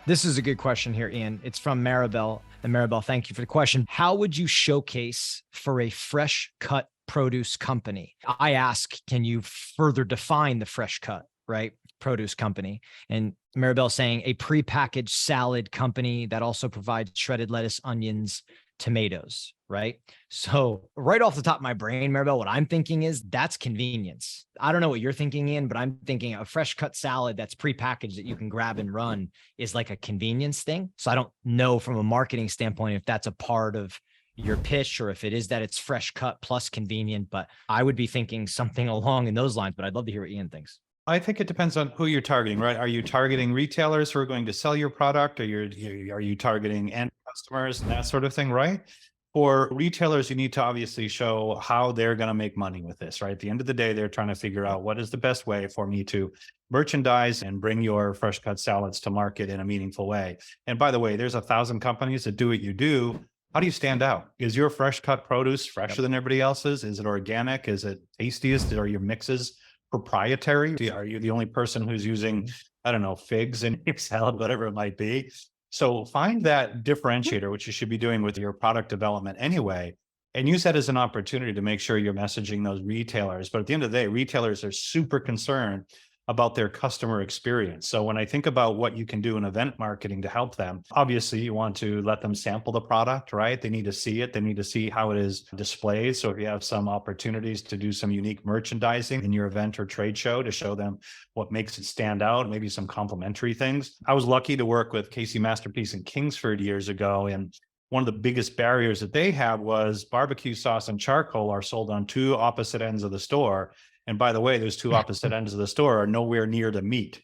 This is a good question here, Ian. It's from Maribel. And Maribel, thank you for the question. How would you showcase for a fresh cut produce company? I ask, can you further define the fresh cut, right? Produce company. And Maribel saying a prepackaged salad company that also provides shredded lettuce, onions, tomatoes, right? So right off the top of my brain, Maribel, what I'm thinking is that's convenience. I don't know what you're thinking, Ian, but I'm thinking a fresh cut salad that's prepackaged that you can grab and run is like a convenience thing. So I don't know from a marketing standpoint if that's a part of your pitch or if it is that it's fresh cut plus convenient, but I would be thinking something along in those lines, but I'd love to hear what Ian thinks. I think it depends on who you're targeting, right? Are you targeting retailers who are going to sell your product, or are you targeting end customers and that sort of thing, right? For retailers, you need to obviously show how they're going to make money with this, right? At the end of the day, they're trying to figure out what is the best way for me to merchandise and bring your fresh cut salads to market in a meaningful way. And by the way, there's 1,000 companies that do what you do. How do you stand out? Is your fresh cut produce fresher than everybody else's? Is it organic? Is it tastiest? Are your mixes proprietary? Are you the only person who's using, I don't know, figs in your salad, whatever it might be? So find that differentiator, which you should be doing with your product development anyway, and use that as an opportunity to make sure you're messaging those retailers. But at the end of the day, retailers are super concerned about their customer experience. So when I think about what you can do in event marketing to help them, obviously you want to let them sample the product, right? They need to see it. They need to see how it is displayed. So if you have some opportunities to do some unique merchandising in your event or trade show to show them what makes it stand out, maybe some complimentary things. I was lucky to work with Casey Masterpiece in Kingsford years ago, and one of the biggest barriers that they had was barbecue sauce and charcoal are sold on two opposite ends of the store. And by the way, those two opposite ends of the store are nowhere near the meat,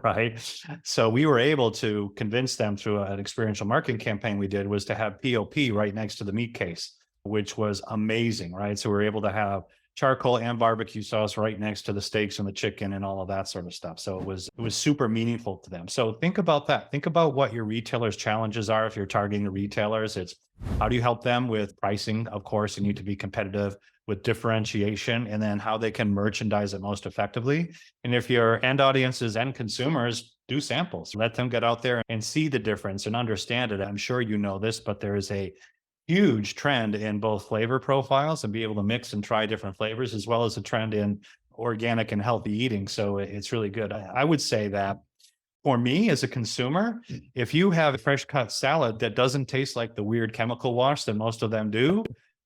right? So we were able to convince them through an experiential marketing campaign we did was to have POP right next to the meat case, which was amazing, right? So we were able to have charcoal and barbecue sauce right next to the steaks and the chicken and all of that sort of stuff. So it was super meaningful to them. So think about that. Think about what your retailers' challenges are if you're targeting the retailers. It's how do you help them with pricing? Of course, you need to be competitive with differentiation, and then how they can merchandise it most effectively. And if your end audiences and consumers, do samples, let them get out there and see the difference and understand it. I'm sure you know this, but there is a huge trend in both flavor profiles and be able to mix and try different flavors, as well as a trend in organic and healthy eating. So it's really good. I would say that for me as a consumer, if you have a fresh cut salad that doesn't taste like the weird chemical wash that most of them do,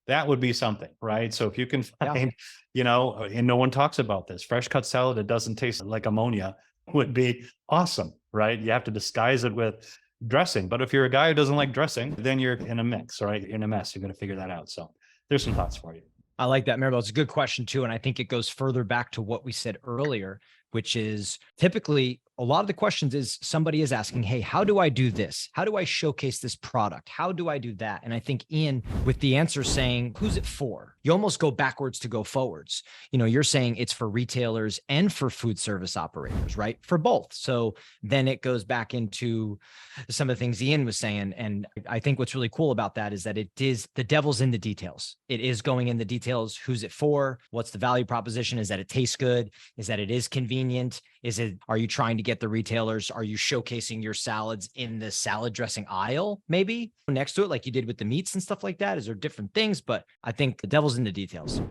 that would be something, right? So if you can find, and no one talks about this, fresh cut salad that doesn't taste like ammonia would be awesome, right? You have to disguise it with dressing. But if you're a guy who doesn't like dressing, then you're in a mix, right? In a mess. You're going to figure that out. So there's some thoughts for you. I like that, Maribel. It's a good question too. And I think it goes further back to what we said earlier, which is typically a lot of the questions is somebody is asking, hey, how do I do this? How do I showcase this product? How do I do that? And I think Ian, with the answer saying, who's it for? You almost go backwards to go forwards. You're saying it's for retailers and for food service operators, right? For both. So then it goes back into some of the things Ian was saying. And I think what's really cool about that is that it is the devil's in the details. It is going in the details. Who's it for? What's the value proposition? Is that it tastes good? Is that it is convenient? Are you trying to get the retailers? Are you showcasing your salads in the salad dressing aisle, maybe next to it, like you did with the meats and stuff like that? Is there different things? But I think the devil's in the details.